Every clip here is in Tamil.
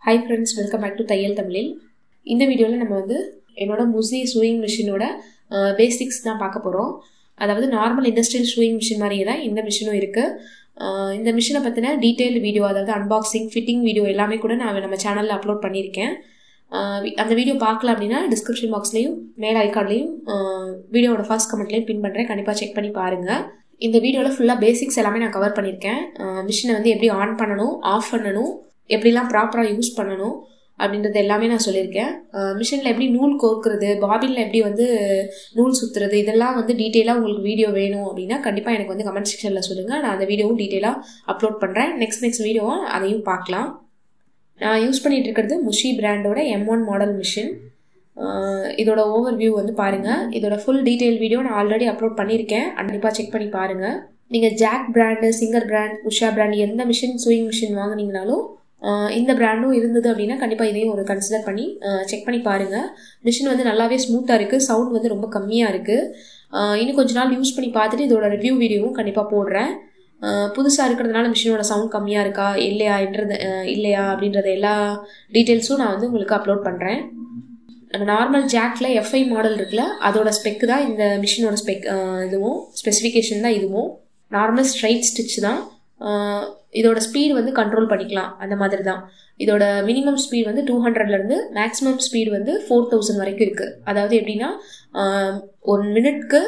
Hi friends, welcome back to தையல் தமிழில். இந்த வீடியோவில் நம்ம என்னோட முசி சூயிங் மிஷினோட பேசிக்ஸ் தான் பார்க்க போகிறோம். அதாவது நார்மல் இண்டஸ்ட்ரியல் சூயிங் மிஷின் மாதிரியே தான் இந்த மிஷினும் இருக்குது. இந்த மிஷினை பற்றின டீட்டெயில்டு வீடியோ, அதாவது அன்பாக்சிங், ஃபிட்டிங் வீடியோ எல்லாமே கூட நான் நம்ம சேனலில் அப்லோட் பண்ணியிருக்கேன். அந்த வீடியோ பார்க்கல அப்படின்னா டிஸ்கிரிப்ஷன் பாக்ஸ்லேயும் மேல் ஐகார்ட்லேயும் வீடியோவோட ஃபர்ஸ்ட் கமெண்ட்லேயும் பின் பண்ணுறேன். கண்டிப்பாக செக் பண்ணி பாருங்கள். இந்த வீடியோவில் ஃபுல்லாக பேசிக்ஸ் எல்லாமே நான் கவர் பண்ணியிருக்கேன். மிஷினை எப்படி ஆன் பண்ணணும், ஆஃப் பண்ணணும், எப்படிலாம் ப்ராப்பராக யூஸ் பண்ணணும் அப்படின்றது எல்லாமே நான் சொல்லியிருக்கேன். மிஷினில் எப்படி நூல் கோர்க்குறது, பாபினில் எப்படி நூல் சுற்றுறது, இதெல்லாம் டீட்டெயிலாக உங்களுக்கு வீடியோ வேணும் அப்படின்னா கண்டிப்பாக எனக்கு கமெண்ட் செக்ஷனில் சொல்லுங்கள். நான் அந்த வீடியோவும் டீட்டெயிலாக அப்லோட் பண்ணுறேன். நெக்ஸ்ட் வீடியோவை அதையும் பார்க்கலாம். நான் யூஸ் பண்ணிகிட்டு இருக்கிறது முஷி பிராண்டோட M1 மாடல் மிஷின். இதோட ஓவர் வியூ பாருங்கள். இதோட ஃபுல் டீட்டெயில் வீடியோ நான் ஆல்ரெடி அப்லோட் பண்ணியிருக்கேன். கண்டிப்பாக செக் பண்ணி பாருங்கள். நீங்கள் Jack brand, Singer brand, Usha brand எந்த மிஷின் சூயிங் மிஷின் வாங்கினீங்கனாலும் இந்த பிராண்டும் இருந்தது அப்படின்னா கண்டிப்பாக இதையும் கன்சிடர் பண்ணி செக் பண்ணி பாருங்கள். மிஷின் நல்லாவே ஸ்மூத்தாக இருக்குது. சவுண்ட் ரொம்ப கம்மியாக இருக்குது. இன்னும் கொஞ்ச நாள் யூஸ் பண்ணி பார்த்துட்டு இதோட ரிவ்யூ வீடியோவும் கண்டிப்பாக போடுறேன். புதுசாக இருக்கிறதுனால மிஷினோட சவுண்ட் கம்மியாக இருக்கா இல்லையா அப்படின்றத எல்லா டீட்டெயில்ஸும் நான் உங்களுக்கு அப்லோட் பண்ணுறேன். நம்ம நார்மல் ஜாக்கில் FI மாடல் இருக்குல்ல, அதோட ஸ்பெக்கு தான் இந்த மிஷினோட இதுவும் ஸ்பெசிஃபிகேஷன் தான் இதுவும். நார்மல் ஸ்ட்ரைட் ஸ்டிச் தான். இதோட ஸ்பீடு கண்ட்ரோல் பண்ணிக்கலாம். அந்த மாதிரி தான். இதோட மினிமம் ஸ்பீட் 200லேருந்து மேக்ஸிமம் ஸ்பீடு 4000 வரைக்கும் இருக்குது. அதாவது எப்படின்னா 1 மினிட்க்கு,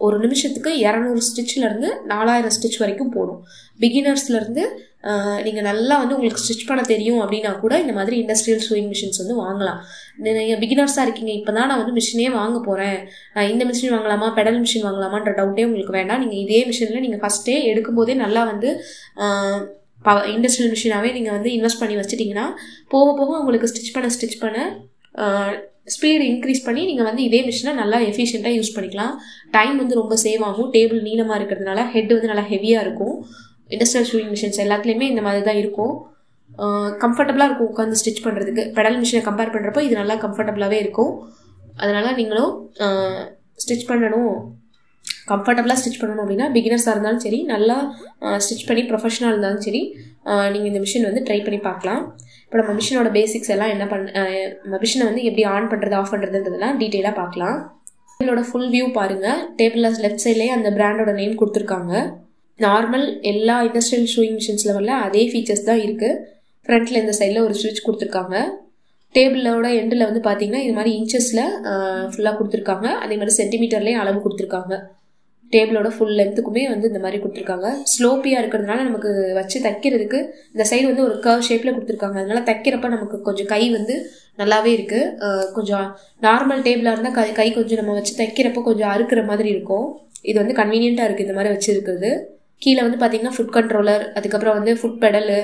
ஒரு நிமிஷத்துக்கு 200 ஸ்டிச்சிலேருந்து 4000 ஸ்டிச் வரைக்கும் போடும். பிகினர்ஸ்லேருந்து நீங்கள் நல்லா உங்களுக்கு ஸ்டிச் பண்ண தெரியும் அப்படின்னா கூட இந்த மாதிரி இண்டஸ்ட்ரியல் சூயிங் மிஷின்ஸ் வாங்கலாம். நீங்கள் பிகினர்ஸாக இருக்கீங்க, இப்போ தான் நான் மிஷினே வாங்க போகிறேன், நான் இந்த மிஷின் வாங்கலாமா பெடல் மிஷின் வாங்கலாமான்ற டவுட்டே உங்களுக்கு வேண்டாம். நீங்கள் இதே மிஷினில் நீங்கள் ஃபஸ்ட்டே எடுக்கும்போதே நல்லா இண்டஸ்ட்ரியல் மிஷினாகவே நீங்கள் இன்வெஸ்ட் பண்ணி வச்சுட்டிங்கன்னா போக போக உங்களுக்கு ஸ்டிச் பண்ண ஸ்பீடு இன்க்ரீஸ் பண்ணி நீங்கள் இதே மிஷினை நல்லா எஃபிஷியண்ட்டாக யூஸ் பண்ணிக்கலாம். டைம் ரொம்ப சேவ் ஆகும். டேபிள் நீளமாக இருக்கிறதுனால ஹெட் நல்லா ஹெவியாக இருக்கும். இண்டஸ்ட்ரியல் சூயிங் மிஷின்ஸ் எல்லாத்துலேயுமே இந்த மாதிரி தான் இருக்கும். கம்ஃபர்டபுளாக இருக்கும் உட்காந்து ஸ்டிச் பண்ணுறதுக்கு. பெடல் மிஷினை கம்பேர் பண்ணுறப்போ இது நல்லா கம்ஃபர்டபுளாகவே இருக்கும். அதனால் நீங்களும் கம்ஃபர்டபுளாக ஸ்டிச் பண்ணணும் அப்படின்னா பிகினர்ஸாக இருந்தாலும் சரி, நல்லா ஸ்டிச் பண்ணி ப்ரொஃபஷனலாக இருந்தாலும் சரி, நீங்கள் இந்த மிஷின் ட்ரை பண்ணி பார்க்கலாம். இப்போ நம்ம மிஷினோட பேசிக்ஸ் எல்லாம் நம்ம மிஷினை எப்படி ஆன் பண்ணுறது, ஆஃப் பண்ணுறதுன்றதெல்லாம் டீட்டெயிலாக பார்க்கலாம். இதோட ஃபுல் வியூ பாருங்கள். டேபிளில் லெஃப்ட் சைட்லேயே அந்த பிராண்டோட நேம் கொடுத்துருக்காங்க. நார்மல் எல்லா இண்டஸ்ட்ரியல் ஷூயிங் மிஷின்ஸில் வரல அதே ஃபீச்சர்ஸ் தான் இருக்குது. ஃப்ரண்ட்டில் இந்த சைடில் ஒரு ஸ்விட்ச் கொடுத்துருக்காங்க. டேபிளோட எண்டில் பார்த்தீங்கன்னா இது மாதிரி இன்ச்சஸில் ஃபுல்லாக கொடுத்துருக்காங்க. அதே மாதிரி சென்டிமீட்டர்லேயும் அளவு கொடுத்துருக்காங்க. டேபிளோட ஃபுல் லென்த்துக்குமே இந்த மாதிரி கொடுத்துருக்காங்க. ஸ்லோப்பியாக இருக்கிறதுனால நமக்கு வச்சு தைக்கிறதுக்கு இந்த சைடு ஒரு கர்வ் ஷேப்பில் கொடுத்துருக்காங்க. அதனால தைக்கிறப்ப நமக்கு கொஞ்சம் கை நல்லாவே இருக்குது. கொஞ்சம் நார்மல் டேபிளாக இருந்தால் கை கொஞ்சம் நம்ம வச்சு தைக்கிறப்போ கொஞ்சம் அறுக்கிற மாதிரி இருக்கும். இது கன்வீனியண்ட்டாக இருக்குது இந்த மாதிரி வச்சுருக்குது. கீழே பார்த்தீங்கன்னா ஃபுட் கண்ட்ரோலர், அதுக்கப்புறம் ஃபுட் பெடலு,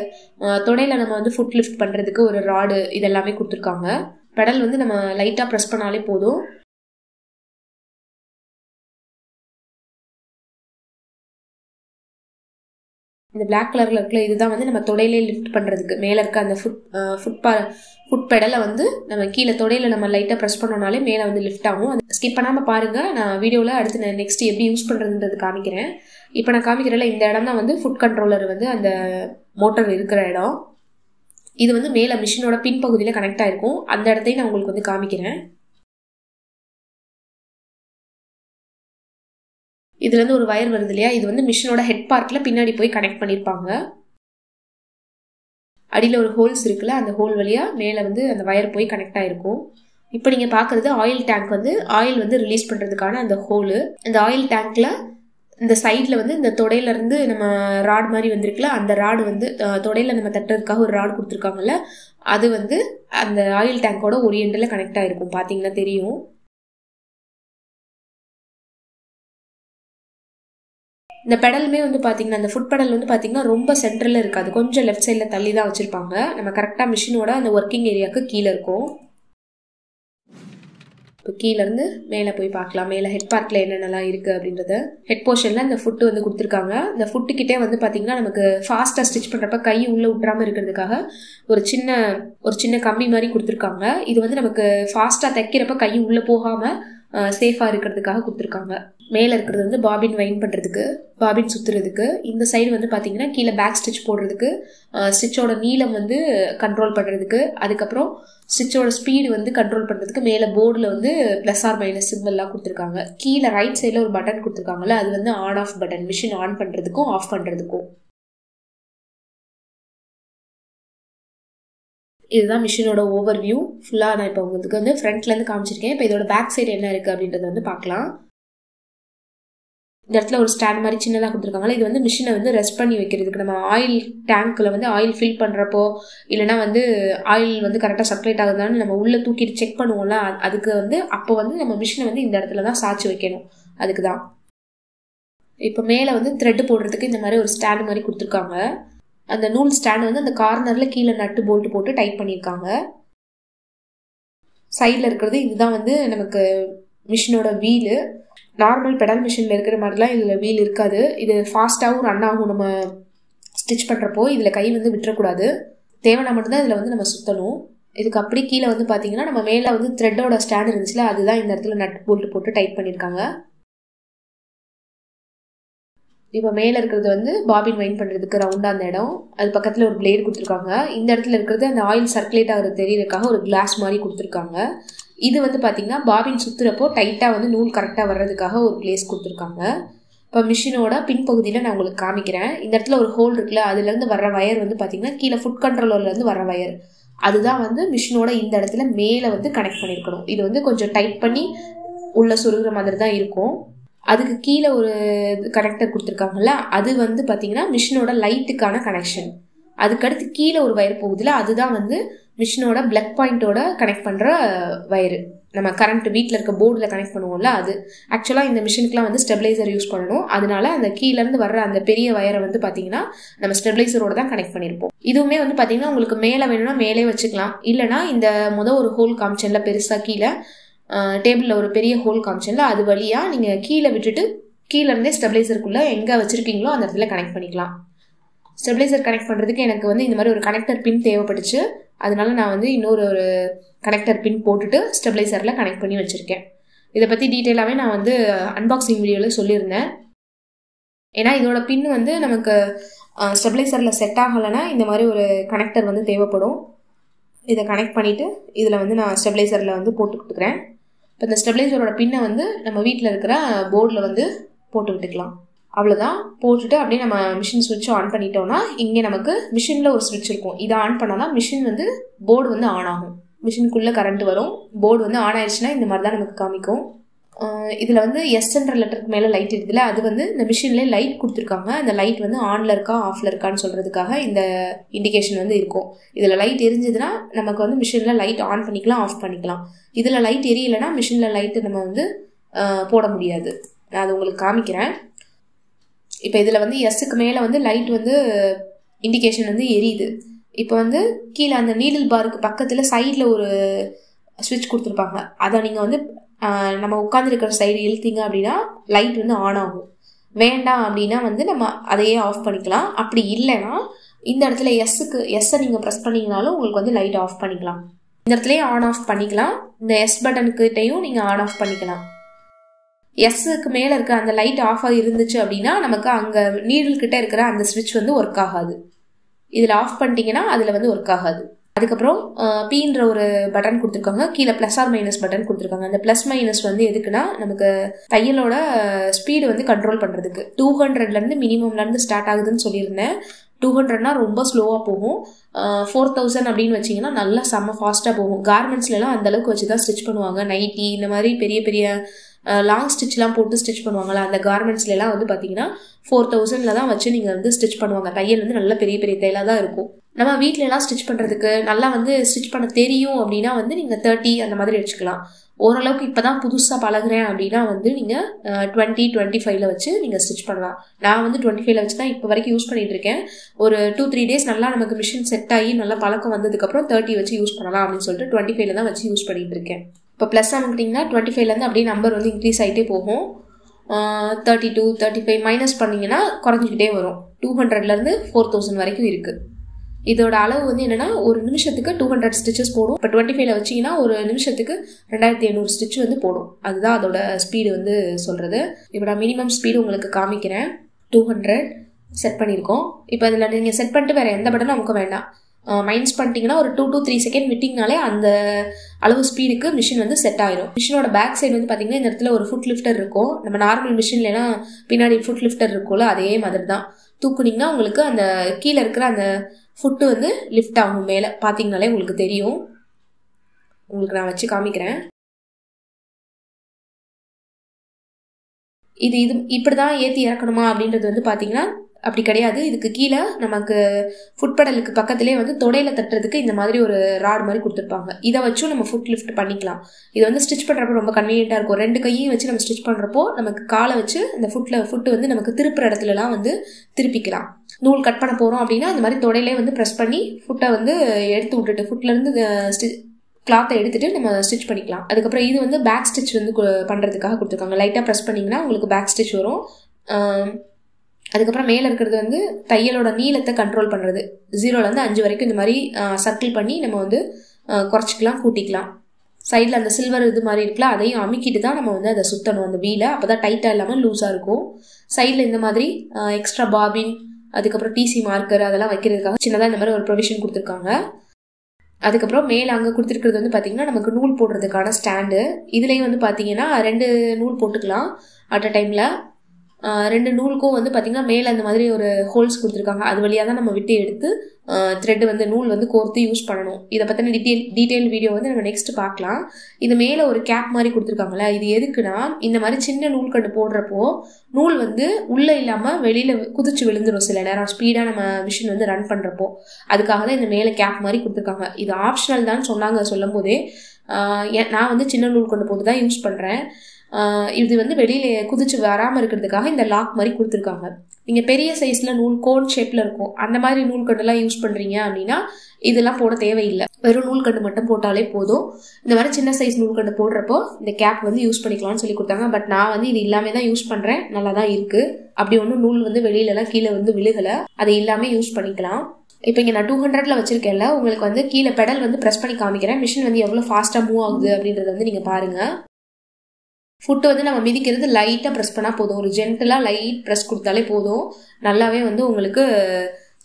தொடையில் நம்ம ஃபுட் லிஃப்ட் பண்ணுறதுக்கு ஒரு ராடு, இதெல்லாமே கொடுத்துருக்காங்க. பெடல் நம்ம லைட்டாக ப்ரெஸ் பண்ணாலே போதும். இந்த பிளாக் கலரில் இருக்கல இதுதான் நம்ம தொடையிலே லிஃப்ட் பண்ணுறதுக்கு மேலே இருக்க அந்த ஃபுட் பெடலை நம்ம கீழே தொடையில் நம்ம லைட்டாக ப்ரெஸ் பண்ணோம்னாலே மேலே லிஃப்ட் ஆகும். அது ஸ்கிப் பண்ணாமல் பாருங்கள். நான் வீடியோவில் அடுத்து நெக்ஸ்ட் எப்படி யூஸ் பண்ணுறதுன்றது காமிக்கிறேன். இப்போ நான் காமிக்கிறேன்ல இந்த இடம் தான் ஃபுட் கண்ட்ரோலர் அந்த மோட்டர் இருக்கிற இடம். இது மேலே மிஷினோட பின்பகுதியில் கனெக்ட் ஆகிருக்கும். அந்த இடத்தையும் நான் உங்களுக்கு காமிக்கிறேன். இதுலேருந்து ஒரு வயர் வருது இல்லையா, இது மிஷினோட ஹெட் பார்ட்டில் பின்னாடி போய் கனெக்ட் பண்ணியிருப்பாங்க. அடியில் ஒரு ஹோல்ஸ் இருக்குல்ல, அந்த ஹோல் வழியாக மேலே அந்த வயர் போய் கனெக்ட் ஆகிருக்கும். இப்போ நீங்கள் பார்க்குறது ஆயில் டேங்க் ஆயில் ரிலீஸ் பண்ணுறதுக்கான அந்த ஹோலு. அந்த ஆயில் டேங்க்கில் இந்த சைடில் இந்த தொடையிலேருந்து நம்ம ராட் மாதிரி வந்திருக்குல்ல, அந்த ராடு தொடையில் நம்ம தட்டுறதுக்காக ஒரு ராடு கொடுத்துருக்காங்கல்ல, அது அந்த ஆயில் டேங்கோட ஒரு எண்டில் கனெக்ட் ஆகிருக்கும். பார்த்தீங்கன்னா தெரியும். இந்த பெடலுமே பார்த்தீங்கன்னா அந்த ஃபுட் பெடல் பார்த்தீங்கன்னா ரொம்ப சென்டரில் இருக்காது. கொஞ்சம் லெஃப்ட் சைடில் தள்ளி தான் வச்சுருப்பாங்க. நம்ம கரெக்டாக மிஷினோட அந்த ஒர்க்கிங் ஏரியாவுக்கு கீழே இருக்கும். இப்போ கீழேருந்து மேலே போய் பார்க்கலாம். மேலே ஹெட் பார்ட்டில் என்னென்னலாம் இருக்குது அப்படின்றத. ஹெட் போர்ஷனில் இந்த ஃபுட்டு கொடுத்துருக்காங்க. இந்த ஃபுட்டுக்கிட்டே பார்த்தீங்கன்னா நமக்கு ஃபாஸ்ட்டாக ஸ்டிச் பண்ணுறப்ப கை உள்ளே விட்டுறாமல் இருக்கிறதுக்காக ஒரு சின்ன கம்பி மாதிரி கொடுத்துருக்காங்க. இது நமக்கு ஃபாஸ்ட்டாக தைக்கிறப்ப கை உள்ளே போகாமல் சேஃபாக இருக்கிறதுக்காக கொடுத்துருக்காங்க. மேலே இருக்கிறது வந்து பாபின் வைண்ட் பண்ணுறதுக்கு, பாபின் சுற்றுறதுக்கு. இந்த சைடு வந்து பார்த்தீங்கன்னா கீழே பேக் ஸ்டிச் போடுறதுக்கு, ஸ்டிச்சோட நீளம் வந்து கண்ட்ரோல் பண்ணுறதுக்கு, அதுக்கப்புறம் ஸ்டிச்சோட ஸ்பீடு வந்து கண்ட்ரோல் பண்ணுறதுக்கு மேலே போர்டில் வந்து ப்ளஸ் ஆர் மைனஸ் சிம்பிள்லாம் கொடுத்துருக்காங்க. கீழே ரைட் சைடில் ஒரு பட்டன் கொடுத்துருக்காங்கல்ல, அது வந்து on off button, machine on பண்ணுறதுக்கும் ஆஃப் பண்ணுறதுக்கும். இதுதான் மிஷினோட ஓவர் வியூ ஃபுல்லாக. நான் இப்போ உங்களுக்கு வந்து ஃப்ரண்ட்லேருந்து காமிச்சிருக்கேன். இப்போ இதோட பேக் சைடு என்ன இருக்குது அப்படின்றத வந்து பார்க்கலாம். இந்த இடத்துல ஒரு ஸ்டாண்ட் மாதிரி சின்னதாக கொடுத்துருக்காங்களா, இது வந்து மிஷினை வந்து ரெஸ்ட் பண்ணி வைக்கிறதுக்கு. நம்ம ஆயில் டேங்க்கில் வந்து ஆயில் ஃபில் பண்ணுறப்போ இல்லைனா வந்து ஆயில் வந்து கரெக்டாக சர்க்குலேட் ஆகுதான்னு நம்ம உள்ளே தூக்கிட்டு செக் பண்ணுவோம்ல, அதுக்கு வந்து அப்போ வந்து நம்ம மிஷினை வந்து இந்த இடத்துல தான் சாய்ச்சி வைக்கணும். அதுக்கு தான் இப்போ மேலே வந்து த்ரெட்டு போடுறதுக்கு இந்த மாதிரி ஒரு ஸ்டாண்ட் மாதிரி கொடுத்துருக்காங்க. அந்த நூல் ஸ்டாண்ட் வந்து அந்த கார்னரில் கீழே நட்டு போல்ட்டு போட்டு டைட் பண்ணியிருக்காங்க. சைடில் இருக்கிறது இதுதான் வந்து நமக்கு மிஷினோட வீலு. நார்மல் பெடல் மிஷினில் இருக்கிற மாதிரிலாம் இதில் வீல் இருக்காது. இது ஃபாஸ்ட்டாகவும் ரன் ஆகும். நம்ம ஸ்டிச் பண்ணுறப்போ இதில் கை வந்து விட்டுறக்கூடாது. தேவைன்னா மட்டும்தான் இதில் வந்து நம்ம சுற்றணும். இதுக்கு அப்படி கீழே வந்து பார்த்தீங்கன்னா நம்ம மேலே வந்து த்ரெட்டோட ஸ்டாண்ட் இருந்துச்சுல, அதுதான் இந்த இடத்துல நட் போல்ட்டு போட்டு டைட் பண்ணியிருக்காங்க. இப்போ மேலே இருக்கிறது வந்து பாபின் வைண்ட் பண்ணுறதுக்கு ரவுண்டாக அந்த இடம், அது பக்கத்தில் ஒரு பிளேடு கொடுத்துருக்காங்க. இந்த இடத்துல இருக்கிறது அந்த ஆயில் சர்க்குலேட் ஆகிறது தெரியறதுக்காக ஒரு கிளாஸ் மாதிரி கொடுத்துருக்காங்க. இது வந்து பார்த்திங்கன்னா பாபின் சுற்றுறப்போ டைட்டாக வந்து நூல் கரெக்டாக வர்றதுக்காக ஒரு பிளேஸ் கொடுத்துருக்காங்க. இப்போ மிஷினோட பின்பகுதியில் நான் உங்களுக்கு காமிக்கிறேன். இந்த இடத்துல ஒரு ஹோல் இருக்குல்ல, அதுலேருந்து வர்ற வயர் வந்து பார்த்திங்கன்னா கீழே ஃபுட் கண்ட்ரோலர்லேருந்து வர்ற வயர், அதுதான் வந்து மிஷினோட இந்த இடத்துல மேலே வந்து கனெக்ட் பண்ணியிருக்கணும். இது வந்து கொஞ்சம் டைட் பண்ணி உள்ளே சொருகிற மாதிரி தான் இருக்கும். அதுக்கு கீழே ஒரு கனெக்டர் கொடுத்துருக்காங்கல்ல, அது வந்து பார்த்தீங்கன்னா மிஷினோட லைட்டுக்கான கனெக்ஷன். அதுக்கடுத்து கீழே ஒரு வயர் போகுதுல, அதுதான் வந்து மிஷினோட பிளக் பாயிண்டோட கனெக்ட் பண்ணுற வயரு. நம்ம கரண்ட் வீட்டில் இருக்க போர்டில் கனெக்ட் பண்ணுவோம்ல அது. ஆக்சுவலாக இந்த மிஷினுக்குலாம் வந்து ஸ்டெபிளைசர் யூஸ் பண்ணணும். அதனால அந்த கீழேருந்து வர்ற அந்த பெரிய வயரை வந்து பார்த்தீங்கன்னா நம்ம ஸ்டெபிளைசரோட தான் கனெக்ட் பண்ணியிருப்போம். இதுவுமே வந்து பார்த்தீங்கன்னா உங்களுக்கு மேலே வேணும்னா மேலே வச்சுக்கலாம், இல்லைனா இந்த ஒரு ஹோல் காமிச்சன்ல பெருசாக கீழே டேபிளில் ஒரு பெரிய ஹோல் காமிச்சன்ல, அது வழியாக நீங்கள் கீழே விட்டுட்டு கீழேருந்தே ஸ்டெபிளைசருக்குள்ளே எங்கே வச்சுருக்கீங்களோ அந்த இடத்துல கனெக்ட் பண்ணிக்கலாம். ஸ்டெபிளைசர் கனெக்ட் பண்ணுறதுக்கு எனக்கு வந்து இந்த மாதிரி ஒரு கனெக்டர் பின் தேவைப்பட்டுச்சு. அதனால நான் வந்து இன்னொரு கனெக்டர் பின் போட்டுட்டு ஸ்டெபிளைசரில் கனெக்ட் பண்ணி வச்சுருக்கேன். இதை பற்றி டீட்டெயிலாகவே நான் வந்து அன்பாக்சிங் வீடியோவில் சொல்லியிருந்தேன். ஏன்னா இதோட பின் வந்து நமக்கு ஸ்டெபிளைசரில் செட் ஆகலைன்னா இந்த மாதிரி ஒரு கனெக்டர் வந்து தேவைப்படும். இதை கனெக்ட் பண்ணிவிட்டு இதில் வந்து நான் ஸ்டெபிளைசரில் வந்து போட்டுக்கிட்டுக்கிறேன். இப்போ இந்த ஸ்டெபிளைசரோட பின்னை வந்து நம்ம வீட்டில் இருக்கிற போர்டில் வந்து போட்டு விட்டுக்கலாம். அவ்வளோதான். போட்டுட்டு அப்படியே நம்ம மிஷின் ஸ்விட்ச் ஆன் பண்ணிட்டோம்னா இங்கே நமக்கு மிஷினில் ஒரு ஸ்விட்ச் இருக்கும். இதை ஆன் பண்ணோன்னா மிஷின் வந்து போர்டு வந்து ஆன் ஆகும். மிஷினுக்குள்ளே கரண்ட் வரும். போர்டு வந்து ஆன் ஆயிடுச்சுன்னா இந்த மாதிரி தான் நமக்கு காமிக்கும். இதில் வந்து எஸ்ன்ற லெட்டருக்கு மேலே லைட் இருக்குதுல்ல, அது வந்து இந்த மிஷின்லேயே லைட் கொடுத்துருக்காங்க. அந்த லைட் வந்து ஆனில் இருக்கா ஆஃபில் இருக்கான்னு சொல்கிறதுக்காக இந்த இண்டிகேஷன் வந்து இருக்கும். இதில் லைட் எரிஞ்சதுன்னா நமக்கு வந்து மிஷினில் லைட் ஆன் பண்ணிக்கலாம், ஆஃப் பண்ணிக்கலாம். இதில் லைட் எரியலைன்னா மிஷினில் லைட்டு நம்ம வந்து போட முடியாது. நான் அது உங்களுக்கு காமிக்கிறேன். இப்போ இதில் வந்து எஸ்ஸுக்கு மேலே வந்து லைட் வந்து இண்டிகேஷன் வந்து எரியுது. இப்போ வந்து கீழே அந்த நீடில் பாருக்கு பக்கத்தில் சைடில் ஒரு ஸ்விட்ச் கொடுத்துருப்பாங்க. அதை நீங்கள் வந்து நம்ம உட்காந்துருக்கிற சைடு இழுத்தீங்க அப்படின்னா லைட் வந்து ஆன் ஆகும். வேண்டாம் அப்படின்னா வந்து நம்ம அதையே ஆஃப் பண்ணிக்கலாம். அப்படி இல்லைன்னா இந்த இடத்துல எஸ்ஸை நீங்கள் ப்ரெஸ் பண்ணிங்கனாலும் உங்களுக்கு வந்து லைட் ஆஃப் பண்ணிக்கலாம். இந்த இடத்துலையே ஆன் ஆஃப் பண்ணிக்கலாம். இந்த எஸ் பட்டனுக்கிட்டையும் நீங்கள் ஆன் ஆஃப் பண்ணிக்கலாம். எஸ்ஸுக்கு மேலே இருக்க அந்த லைட் ஆஃப் ஆகி இருந்துச்சு அப்படின்னா நமக்கு அங்கே நீடில்கிட்ட இருக்கிற அந்த ஸ்விட்ச் வந்து ஒர்க் ஆகாது. இதில் ஆஃப் பண்ணிட்டீங்கன்னா அதில் வந்து ஒர்க் ஆகாது. அதுக்கப்புறம் பீன்ற ஒரு பட்டன் கொடுத்துருக்காங்க. கீழே ப்ளஸ் ஆர் மைனஸ் பட்டன் கொடுத்துருக்காங்க. அந்த ப்ளஸ் மைனஸ் வந்து எதுக்குன்னா நமக்கு தையலோட ஸ்பீடு வந்து கண்ட்ரோல் பண்ணுறதுக்கு. 200 மினிமம்லேருந்து ஸ்டார்ட் ஆகுதுன்னு சொல்லியிருந்தேன். 200னா ரொம்ப ஸ்லோவாக போகும். 4000 அப்படின்னு வச்சிங்கன்னா நல்லா செம்ம ஃபாஸ்ட்டாக போகும். கார்மெண்ட்ஸ்லாம் அந்தளவுக்கு வச்சு தான் ஸ்டிச் பண்ணுவாங்க. நைட்டி இந்த மாதிரி பெரிய பெரிய லாங் ஸ்டிச்லாம் போட்டு ஸ்டிச் பண்ணுவாங்களா, அந்த கார்மெண்ட்ஸ்லாம் வந்து பார்த்தீங்கன்னா 4000 தான் வச்சு நீங்கள் வந்து ஸ்டிச் பண்ணுவாங்க. தையல் வந்து நல்ல பெரிய பெரிய தையலாக தான் இருக்கும். நம்ம வீட்டிலலாம் ஸ்டிச் பண்ணுறதுக்கு நல்லா வந்து ஸ்டிச் பண்ண தெரியும் அப்படின்னா வந்து நீங்கள் 30 அந்த மாதிரி வச்சுக்கலாம். ஓரளவுக்கு இப்போ தான் புதுசாக பழகுறேன் அப்படின்னா வந்து நீங்கள் 20, 25 வச்சு நீங்கள் ஸ்டிச் பண்ணலாம். நான் வந்து 25 வச்சு தான் இப்போ வரைக்கும் யூஸ் பண்ணிகிட்டு இருக்கேன். ஒரு 2-3 டேஸ் நல்லா நமக்கு மிஷின் செட் ஆகி நல்லா பழக்கம் வந்ததுக்கப்புறம் 30 வச்சு யூஸ் பண்ணலாம் அப்படின்னு சொல்லிட்டு 25 தான் வச்சு யூஸ் பண்ணிகிட்டு இருக்கேன். இப்போ ப்ளஸ் அமுக்கிட்டிங்கன்னா 25லேருந்து அப்படியே நம்பர் வந்து இன்க்ரீஸ் ஆகிட்டே போகும். 32, 35 மைனஸ் பண்ணிங்கன்னா குறைஞ்சிக்கிட்டே வரும். 200லேருந்து 4000 வரைக்கும் இருக்குது. இதோட அளவு வந்து என்னன்னா ஒரு நிமிஷத்துக்கு 200 ஸ்டிச்சஸ் போடும். இப்போ 25ல வச்சிங்கன்னா ஒரு நிமிஷத்துக்கு 2700 ஸ்டிச் வந்து போடும். அதுதான் அதோட ஸ்பீடு வந்து சொல்கிறது. இப்போ நான் மினிமம் ஸ்பீடு உங்களுக்கு காமிக்கிறேன். 200 செட் பண்ணியிருக்கோம். இப்போ இதில் நீங்கள் செட் பண்ணிட்டு வேறு எந்த பட்டனும் அமுக்க வேண்டாம். மைனஸ் பண்ணிட்டீங்கன்னா ஒரு 2 to 3 செகண்ட் விட்டிங்கனாலே அந்த அளவு ஸ்பீடுக்கு மிஷின் வந்து செட் ஆயிடும். மிஷினோட பேக் சைடு வந்து பார்த்தீங்கன்னா இந்த இடத்துல ஒரு ஃபுட் லிஃப்டர் இருக்கும். நம்ம நார்மல் மிஷின்லாம் பின்னாடி ஃபுட் லிஃப்டர் இருக்கும்ல, அதே மாதிரி தான். தூக்குனிங்கன்னா உங்களுக்கு அந்த கீழே இருக்கிற அந்த ஃபுட்டு வந்து லிஃப்ட் ஆகும். மேலே பார்த்தீங்கனாலே உங்களுக்கு தெரியும். உங்களுக்கு நான் வச்சு காமிக்கிறேன். இது இப்படி தான் ஏற்றி இறக்கணுமா அப்படின்றது வந்து பார்த்தீங்கன்னா அப்படி கிடையாது. இதுக்கு கீழே நமக்கு ஃபுட் பெடலுக்கு பக்கத்துலேயே வந்து தொடையில தட்டுறதுக்கு இந்த மாதிரி ஒரு ராட் மாதிரி கொடுத்துருப்பாங்க. இதை வச்சும் நம்ம ஃபுட் லிஃப்ட் பண்ணிக்கலாம். இது வந்து ஸ்டிச் பண்ணுறப்போ ரொம்ப கன்வீனியண்ட்டாக இருக்கும். 2 கையும் வச்சு நம்ம ஸ்டிச் பண்ணுறப்போ நமக்கு காலை வச்சு அந்த ஃபுட்டு வந்து நமக்கு திருப்புற இடத்துலலாம் வந்து திருப்பிக்கலாம். நூல் கட் பண்ண போகிறோம் அப்படின்னா அந்த மாதிரி தொடையிலே வந்து ப்ரெஸ் பண்ணி ஃபுட்டை வந்து எடுத்து விட்டுட்டு ஃபுட்லேருந்து கிளாத்தை எடுத்துட்டு நம்ம ஸ்டிச் பண்ணிக்கலாம். அதுக்கப்புறம் இது வந்து பேக் ஸ்டிச் வந்து பண்ணுறதுக்காக கொடுத்துருக்காங்க. லைட்டாக ப்ரெஸ் பண்ணிங்கன்னா உங்களுக்கு பேக் ஸ்டிச் வரும். அதுக்கப்புறம் மேலே இருக்கிறது வந்து தையலோட நீளத்தை கண்ட்ரோல் பண்ணுறது. 0லேருந்து 5 வரைக்கும் இந்த மாதிரி சர்க்கிள் பண்ணி நம்ம வந்து குறைச்சிக்கலாம், கூட்டிக்கலாம். சைடில் அந்த சில்வர் இது மாதிரி இருக்குல்ல, அதையும் அமுக்கிட்டு தான் நம்ம வந்து அதை சுற்றணும் அந்த வீலை. அப்போ தான் டைட்டாக இல்லாமல் லூஸாக இருக்கும். சைடில் இந்த மாதிரி எக்ஸ்ட்ரா பாபின், அதுக்கப்புறம் டிசி மார்க்கர் அதெல்லாம் வைக்கிறதுக்காக சின்னதாக இந்த மாதிரி ஒரு ப்ரொவிஷன் கொடுத்துருக்காங்க. அதுக்கப்புறம் மேலே அங்கே கொடுத்துருக்கிறது வந்து பார்த்திங்கன்னா நமக்கு நூல் போடுறதுக்கான ஸ்டாண்டு. இதுலேயும் வந்து பார்த்திங்கன்னா 2 நூல் போட்டுக்கலாம் அட் அ டைமில். 2 நூலுக்கும் வந்து பார்த்திங்கன்னா மேலே அந்த மாதிரி ஒரு ஹோல்ஸ் கொடுத்துருக்காங்க. அது வழியாக தான் நம்ம விட்டு எடுத்து த்ரெட்டு வந்து நூல் வந்து கோர்த்து யூஸ் பண்ணணும். இதை பற்றின டீட்டெயில் வீடியோ வந்து நம்ம நெக்ஸ்ட் பார்க்கலாம். இது மேலே ஒரு கேப் மாதிரி கொடுத்துருக்காங்களே, இது எதுக்குன்னா இந்த மாதிரி சின்ன நூல் கண்டு போடுறப்போ நூல் வந்து உள்ளே இல்லாமல் வெளியில் குதிச்சு விழுந்துடும் சில நேரம் ஸ்பீடாக நம்ம மிஷின் வந்து ரன் பண்ணுறப்போ. அதுக்காக தான் இந்த மேலே கேப் மாதிரி கொடுத்துருக்காங்க. இது ஆப்ஷனல் தான் சொன்னாங்க சொல்லும் போதே. நான் வந்து சின்ன நூல் கொண்டு போட்டு தான் யூஸ் பண்ணுறேன். இது வந்து வெளியில் குதிச்சு வராமல் இருக்கிறதுக்காக இந்த லாக் மாதிரி கொடுத்துருக்காங்க. நீங்கள் பெரிய சைஸில் நூல் கோன் ஷேப்பில் இருக்கும் அந்த மாதிரி நூல் கண்டுலாம் யூஸ் பண்ணுறீங்க அப்படின்னா இதெல்லாம் போட தேவையில்லை. வெறும் நூல் கண்டு மட்டும் போட்டாலே போதும். இந்த மாதிரி சின்ன சைஸ் நூல் கண்டு போடுறப்போ இந்த கேப் வந்து யூஸ் பண்ணிக்கலாம்னு சொல்லி கொடுத்தாங்க. பட் நான் வந்து இது இல்லாமல் தான் யூஸ் பண்ணுறேன். நல்லா தான் இருக்குது. அப்படி ஒன்றும் நூல் வந்து வெளியிலலாம் கீழே வந்து விழுகலை. அதை இல்லாமல் யூஸ் பண்ணிக்கலாம். இப்போ இங்கே நான் 200ல் வச்சுருக்கேன்ல, உங்களுக்கு வந்து கீழே பெடல் வந்து ப்ரெஸ் பண்ணி காமிக்கிறேன். மிஷின் வந்து எவ்வளோ ஃபாஸ்ட்டாக மூவ் ஆகுது அப்படின்றத வந்து நீங்கள் பாருங்கள். ஃபுட்டு வந்து நம்ம மிதிக்கிறது லைட்டாக ப்ரெஸ் பண்ணால் போதும். ஒரு ஜென்டலாக லைட் ப்ரெஸ் கொடுத்தாலே போதும். நல்லாவே வந்து உங்களுக்கு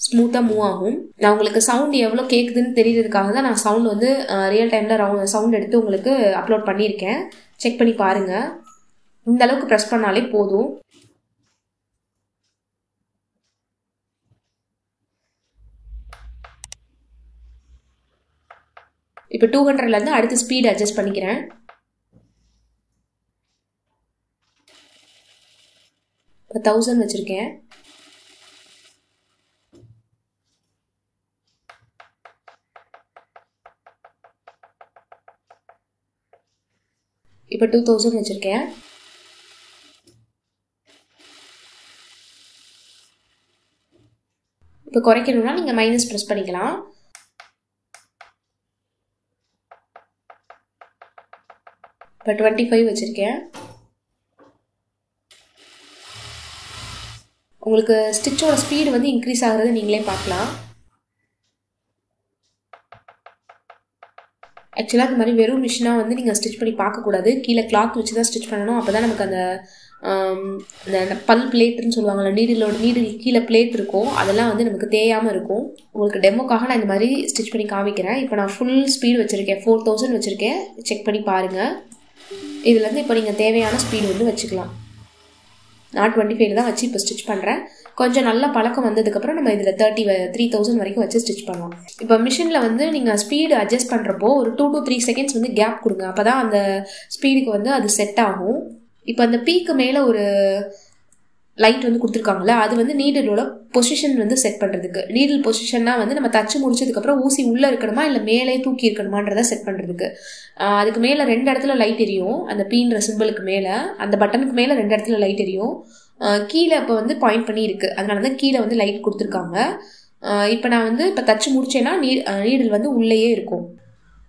ஸ்மூத்தாக மூவ் ஆகும். நான் உங்களுக்கு சவுண்ட் எவ்வளோ கேட்குதுன்னு தெரியறதுக்காக தான் நான் சவுண்ட் வந்து ரியல் டைமில் சவுண்ட் எடுத்து உங்களுக்கு அப்லோட் பண்ணியிருக்கேன். செக் பண்ணி பாருங்கள். இந்த அளவுக்கு ப்ரெஸ் பண்ணாலே போதும். இப்போ 200லேருந்து அடுத்து ஸ்பீடு அட்ஜஸ்ட் பண்ணிக்கிறேன். இப்போ 1000 வச்சுருக்கேன். இப்போ 2000 வச்சுருக்கேன். இப்போ குறைக்கணும்னா நீங்கள் மைனஸ் ப்ரெஸ் பண்ணிக்கலாம். இப்போ 25 வச்சுருக்கேன். உங்களுக்கு ஸ்டிச்சோட ஸ்பீடு வந்து இன்க்ரீஸ் ஆகுறது நீங்களே பார்க்கலாம். ஆக்சுவலாக இந்த மாதிரி வெறும் மிஷினாக வந்து நீங்கள் ஸ்டிச் பண்ணி பார்க்கக்கூடாது. கீழே கிளாத் வச்சு தான் ஸ்டிச் பண்ணணும். அப்போ தான் நமக்கு அந்த பல் பிளேட்டுன்னு சொல்லுவாங்கள்ல, நீடில் கீழே பிளேட் இருக்கும், அதெல்லாம் வந்து நமக்கு தேயாமல் இருக்கும். உங்களுக்கு டெமோக்காக நான் இந்த மாதிரி ஸ்டிச் பண்ணி காமிக்கிறேன். இப்போ நான் ஃபுல் ஸ்பீடு வச்சுருக்கேன். 4000 வச்சுருக்கேன். செக் பண்ணி பாருங்கள். இதுலேருந்து இப்போ நீங்கள் தேவையான ஸ்பீடு வந்து வச்சுக்கலாம். நான் 25 தான் வச்சு இப்போ ஸ்டிச் பண்ணுறேன். கொஞ்சம் நல்ல பழக்கம் வந்ததுக்கப்புறம் நம்ம இதில் 3000 வரைக்கும் வச்சு ஸ்டிச் பண்ணலாம். இப்போ மிஷினில் வந்து நீங்கள் ஸ்பீடு அட்ஜஸ்ட் பண்ணுறப்போ ஒரு 2 to 3 செகண்ட்ஸ் வந்து கேப் கொடுங்க. அப்போ தான் அந்த ஸ்பீடுக்கு வந்து அது செட் ஆகும். இப்போ அந்த பீக்கு மேலே ஒரு லைட் வந்து கொடுத்துருக்காங்களே, அது வந்து நீடிலோட பொசிஷன் வந்து செட் பண்ணுறதுக்கு. நீடில் பொசிஷன்னா வந்து நம்ம தச்சு முடிச்சதுக்கப்புறம் ஊசி உள்ளே இருக்கணுமா இல்லை மேலே தூக்கி இருக்கணுமான்றதை செட் பண்ணுறதுக்கு. அதுக்கு மேலே 2 இடத்துல லைட் எரியும். அந்த பீன்ற சிம்பிளுக்கு மேலே, அந்த பட்டனுக்கு மேலே 2 இடத்துல லைட் எரியும். கீழே இப்போ வந்து பாயிண்ட் பண்ணி இருக்குது. அதனால தான் கீழே வந்து லைட் கொடுத்துருக்காங்க. இப்போ நான் வந்து இப்போ தச்சு முடிச்சேன்னா நீடில் வந்து உள்ளேயே இருக்கும்.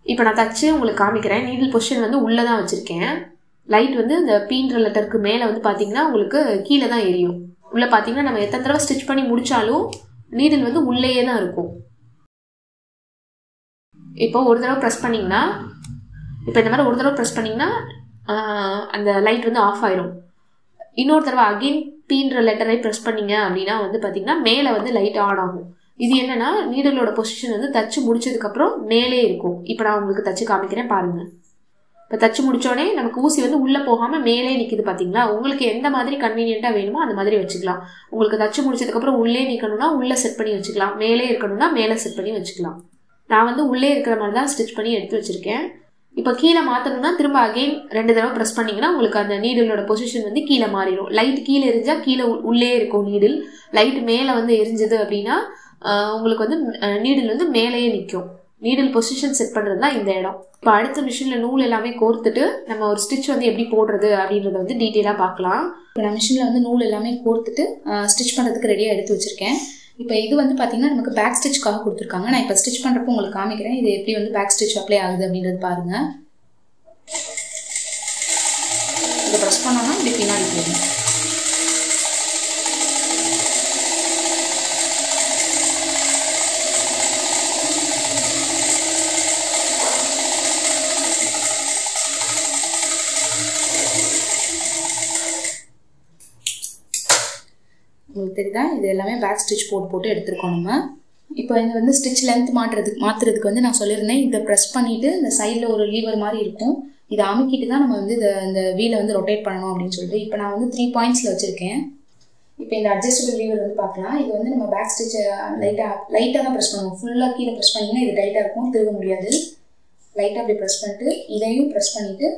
இப்போ நான் தச்சு உங்களுக்கு காமிக்கிறேன். நீடில் பொசிஷன் வந்து உள்ளே தான் வச்சுருக்கேன். லைட் வந்து இந்த பீன்ற லெட்டருக்கு மேலே வந்து பார்த்தீங்கன்னா உங்களுக்கு கீழே தான் எரியும். உள்ளே பார்த்தீங்கன்னா நம்ம எத்தனை தடவை ஸ்டிச் பண்ணி முடித்தாலும் நீடில் வந்து உள்ளேயே தான் இருக்கும். இப்போ ஒரு தடவை ப்ரெஸ் பண்ணிங்கன்னா இப்போ இந்த மாதிரி ஒரு தடவை ப்ரெஸ் பண்ணிங்கன்னா அந்த லைட் வந்து ஆஃப் ஆயிரும். இன்னொரு தடவை அகெயின் பீன்ற லெட்டரை ப்ரெஸ் பண்ணிங்க அப்படின்னா வந்து பார்த்திங்கன்னா மேலே வந்து லைட் ஆன் ஆகும். இது என்னென்னா நீடலோட பொசிஷன் வந்து தச்சு முடிச்சதுக்கப்புறம் மேலே இருக்கும். இப்போ நான் உங்களுக்கு தச்சு காமிக்கிறேன் பாருங்கள். இப்போ தச்சு முடித்தோடனே நமக்கு ஊசி வந்து உள்ளே போகாமல் மேலே நிற்கிது பார்த்தீங்களா. உங்களுக்கு எந்த மாதிரி கன்வீனியண்ட்டாக வேணுமோ அந்த மாதிரி வச்சுக்கலாம். உங்களுக்கு தச்சு முடிச்சதுக்கப்புறம் உள்ளே நிற்கணும்னா உள்ளே செட் பண்ணி வச்சுக்கலாம், மேலே இருக்கணும்னா மேலே செட் பண்ணி வச்சுக்கலாம். நான் வந்து உள்ளே இருக்கிற மாதிரி தான் ஸ்டிச் பண்ணி எடுத்து வச்சுருக்கேன். இப்போ கீழே மாற்றணும்னா திரும்ப அகெயின் 2 தடவை ப்ரெஸ் பண்ணிங்கன்னா உங்களுக்கு அந்த நீடலோட பொசிஷன் வந்து கீழே மாறிடும். லைட் கீழே எரிஞ்சால் கீழே உள்ளே இருக்கும் நீடில். லைட் மேலே வந்து எரிஞ்சது அப்படின்னா உங்களுக்கு வந்து நீடில் வந்து மேலேயே நிற்கும். நீடில் பொசிஷன் செட் பண்ணுறது தான் இந்த இடம். இப்போ அடுத்த மிஷினில் நூல் எல்லாமே கோர்த்துட்டு நம்ம ஒரு ஸ்டிச் வந்து எப்படி போடுறது அப்படின்றத வந்து டீட்டெயிலாக பார்க்கலாம். இப்போ நான் மிஷினில் வந்து நூல் எல்லாமே கோர்த்துட்டு ஸ்டிச் பண்ணுறதுக்கு ரெடியாக எடுத்து வச்சுருக்கேன். இப்போ இது வந்து பார்த்தீங்கன்னா நமக்கு பேக் ஸ்டிச்சுக்காக கொடுத்துருக்காங்க. நான் இப்போ ஸ்டிச் பண்ணுறப்போ உங்களுக்கு காமிக்கிறேன் இது எப்படி வந்து பேக் ஸ்டிச் அப்ளை ஆகுது அப்படின்றது பாருங்கள். இதை ப்ரெஸ் பண்ணோன்னா இப்படி பின்னாடி போகும். உங்களுக்கு தெரியுதா, இது எல்லாமே பேக் ஸ்டிச் போட்டு எடுத்துருக்கோம் நம்ம. இப்போ இது வந்து ஸ்டிச் லென்த் மாற்றுறதுக்கு வந்து நான் சொல்லியிருந்தேன், இதை ப்ரெஸ் பண்ணிவிட்டு இந்த சைடில் ஒரு லீவர் மாதிரி இருக்கும், இதை அமுக்கிட்டு தான் நம்ம வந்து இந்த வீலை வந்து ரொட்டேட் பண்ணணும் அப்படின்னு சொல்லிட்டு. இப்போ நான் வந்து 3 பாயிண்ட்ஸில் வச்சுருக்கேன். இப்போ இந்த அட்ஜஸ்டபிள் லீவர் வந்து பார்க்கலாம். இது வந்து நம்ம பேக் ஸ்டிச்சை லைட்டாக தான் ப்ரெஸ் பண்ணுவோம். ஃபுல்லாக கீழே ப்ரெஸ் பண்ணிங்கன்னா இது டைட்டாக இருக்கும், திரும்ப முடியாது. லைட்டாக அப்படி ப்ரெஸ் பண்ணிட்டு இதையும் ப்ரெஸ் பண்ணிவிட்டு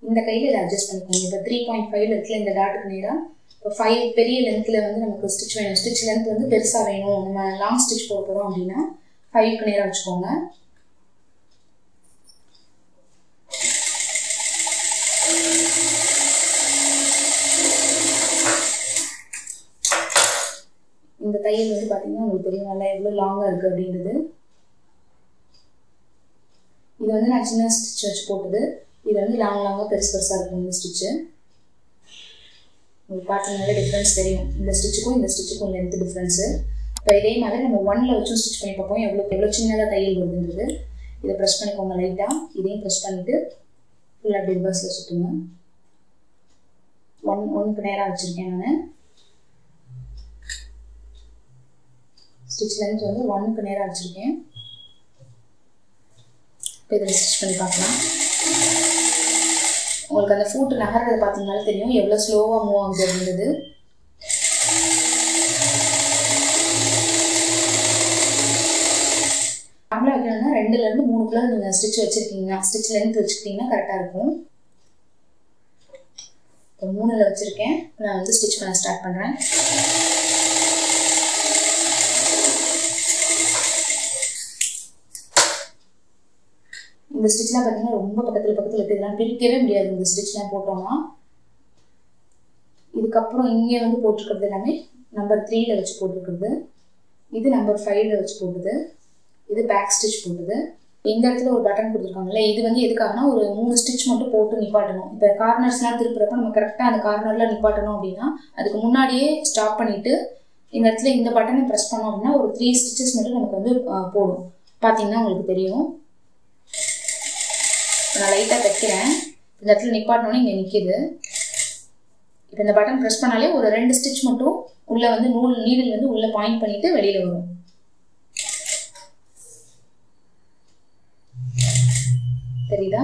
இந்த கையில் இதை அட்ஜஸ்ட் பண்ணிக்கோங்க. இப்போ 3.5 இருக்குல்ல இந்த டாட்டுக்கு நேராக. இப்போ 5 பெரிய லென்த்தில் வந்து நமக்கு ஸ்டிச் வேணும், ஸ்டிச் லென்த் வந்து பெருசாக வேணும், நம்ம லாங் ஸ்டிச் போட போகிறோம் அப்படின்னா 5க்கு நேராக வச்சுக்கோங்க. இந்த தையல் வந்து பார்த்தீங்கன்னா உங்களுக்கு தெரியும் நல்லா எவ்வளோ லாங்காக இருக்குது அப்படின்றது. இது வந்து நான் சின்ன ஸ்டிச் வச்சு போட்டது. இது வந்து லாங்காக பெருசாக இருக்கும் இந்த ஸ்டிச்சு. உங்களுக்கு பார்த்தீங்கன்னாலே டிஃப்ரென்ஸ் தெரியும், இந்த ஸ்டிச்சுக்கும் இந்த ஸ்டிச்சுக்கும் லென்த் டிஃப்ரென்ஸு. இப்போ இதே மாதிரி நம்ம 1ல் வச்சும் ஸ்டிச் பண்ணி பார்ப்போம் எவ்வளோ சின்னதாக தையல் வருதுன்றது. இதை ப்ரெஸ் பண்ணிக்கோங்க லைட்டாக, இதையும் ப்ரெஸ் பண்ணிவிட்டு ஃபுல்லாக அப்படி ரிவர்ஸில் சுற்றுங்க. 1க்கு நேராக வச்சுருக்கேன் நான். ஸ்டிச் லென்த் வந்து 1க்கு நேராக வச்சுருக்கேன். இப்போ இதில் ஸ்டிச் பண்ணி பார்க்கலாம். உங்களுக்கு அந்த ஃபுட் நகர்றது பார்த்தீங்கன்னாலும் தெரியும் எவ்வளோ ஸ்லோவாக மூவ் ஆகுது அப்படின்றது. நார்மலாக வைக்கணும்னா 2லேருந்து 3க்குள்ள நீங்கள் ஸ்டிச் வச்சுருக்கீங்கன்னா, ஸ்டிச் லென்த் வச்சுக்கிட்டிங்கன்னா கரெக்டாக இருக்கும். இப்போ 3ல் வச்சுருக்கேன். நான் வந்து ஸ்டிச் பண்ண ஸ்டார்ட் பண்ணுறேன். இந்த ஸ்டிச்லாம் பார்த்தீங்கன்னா ரொம்ப பக்கத்தில் இருக்குது, இதெல்லாம் பிரிக்கவே முடியாது இந்த ஸ்டிச்லாம் போட்டோம்னா. இதுக்கப்புறம் இங்கே வந்து போட்டிருக்கிறது எல்லாமே நம்பர் 3ல் வச்சு போட்டிருக்கிறது, இது நம்பர் 5ல் வச்சு போட்டுது, இது பேக் ஸ்டிச் போட்டுது. இந்த இடத்துல ஒரு பட்டன் கொடுத்துருக்காங்கல்ல, இது வந்து எதுக்காகனா ஒரு 3 ஸ்டிச் மட்டும் போட்டு நிப்பாட்டணும். இப்போ கார்னர்ஸ்லாம் திருப்புறப்ப நம்ம கரெக்டாக அந்த கார்னரில் நிப்பாட்டணும் அப்படின்னா அதுக்கு முன்னாடியே ஸ்டாப் பண்ணிவிட்டு இந்த இடத்துல இந்த பட்டனை ப்ரெஸ் பண்ணோம் அப்படின்னா ஒரு 3 ஸ்டிச்சஸ் மட்டும் நமக்கு வந்து போடும். பார்த்தீங்கன்னா உங்களுக்கு தெரியும். நான் லைட்டாக தைக்கிறேன், இந்த இடத்துல நிப்பாட்டினோன்னே இங்கே நிற்கிது. இப்போ இந்த பட்டன் ப்ரெஸ் பண்ணாலே ஒரு 2 ஸ்டிச் மட்டும் உள்ளே வந்து நீடில் வந்து உள்ளே பாயிண்ட் பண்ணிவிட்டு வெளியில் வரும். தெரியுதா?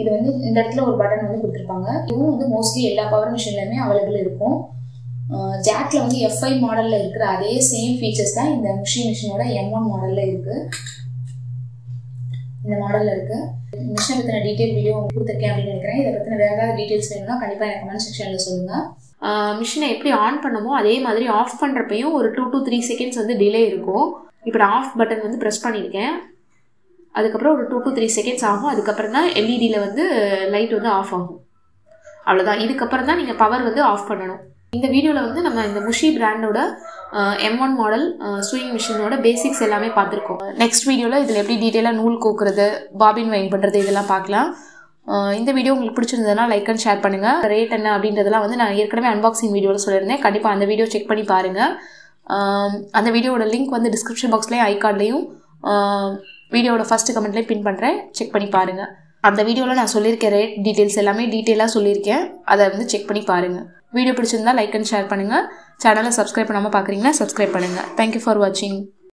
இது வந்து இந்த இடத்துல ஒரு பட்டன் வந்து கொடுத்துருப்பாங்க. இதுவும் வந்து மோஸ்ட்லி எல்லா பவர் மிஷின்லையுமே அவைலபிள் இருக்கும். ஜாக்ல வந்து F5 மாடலில் இருக்கிற அதே சேம் ஃபீச்சர்ஸ் தான் இந்த மிஷினோட M1 மாடலில் இருக்குது. இந்த மாடலில் இருக்குது. மிஷினை பற்றின டீட்டெயில் வீடியோ கொடுத்துருக்கேன் அப்படின்னு நினைக்கிறேன். இதை பற்றின வேறு ஏதாவது டீட்டெயில்ஸ் வேணும்னா கண்டிப்பாக எனக்கு கமெண்ட் செக்ஷனில் சொல்லுங்கள். மிஷினை எப்படி ஆன் பண்ணமோ அதே மாதிரி ஆஃப் பண்ணுறப்பையும் ஒரு 2 to 3 செகண்ட்ஸ் வந்து டிலே இருக்கும். இப்போ நான் ஆஃப் பட்டன் வந்து ப்ரெஸ் பண்ணியிருக்கேன், அதுக்கப்புறம் ஒரு 2 to 3 செகண்ட்ஸ் ஆகும். அதுக்கப்புறம் தான் எல்இடியில் வந்து லைட் வந்து ஆஃப் ஆகும். அவ்வளோதான். இதுக்கப்புறம் தான் நீங்கள் பவர் வந்து ஆஃப் பண்ணணும். இந்த வீடியோவில் வந்து நம்ம இந்த முஷி பிராண்டோட M1 மாடல் ஸ்விங் மிஷினோட பேசிக்ஸ் எல்லாமே பார்த்துருக்கோம். நெக்ஸ்ட் வீடியோவில் இதில் எப்படி டீட்டெயிலாக நூல் கோக்குறது, பாபின் வைண்ட் பண்ணுறது இதெல்லாம் பார்க்கலாம். இந்த வீடியோ உங்களுக்கு பிடிச்சிருந்ததுன்னா லைக் அண்ட் ஷேர் பண்ணுங்கள். ரேட் என்ன அப்படின்றதெல்லாம் வந்து நான் ஏற்கனவே அன்பாக்சிங் வீடியோவில் சொல்லியிருந்தேன். கண்டிப்பாக அந்த வீடியோ செக் பண்ணி பாருங்கள். அந்த வீடியோட லிங்க் வந்து டிஸ்கிரிப்ஷன் பாக்ஸ்லேயும் ஐகார்ட்லேயும் வீடியோவோட ஃபஸ்ட்டு கமெண்ட்லேயே பின் பண்ணுறேன், செக் பண்ணி பாருங்கள். அந்த வீடியோவில் நான் சொல்லியிருக்க ரேட் டீட்டெயில்ஸ் எல்லாமே டீட்டெயிலாக சொல்லியிருக்கேன், அதை வந்து செக் பண்ணி பாருங்கள். வீடியோ பிடிச்சிருந்தா லைக் அண்ட் ஷேர் பண்ணுங்கள். சேனலை சப்ஸ்கிரைப் பண்ணாமல் பார்க்குறீங்கன்னா சப்ஸ்கிரைப் பண்ணுங்கள். தேங்க்யூ ஃபார் வாட்சிங்.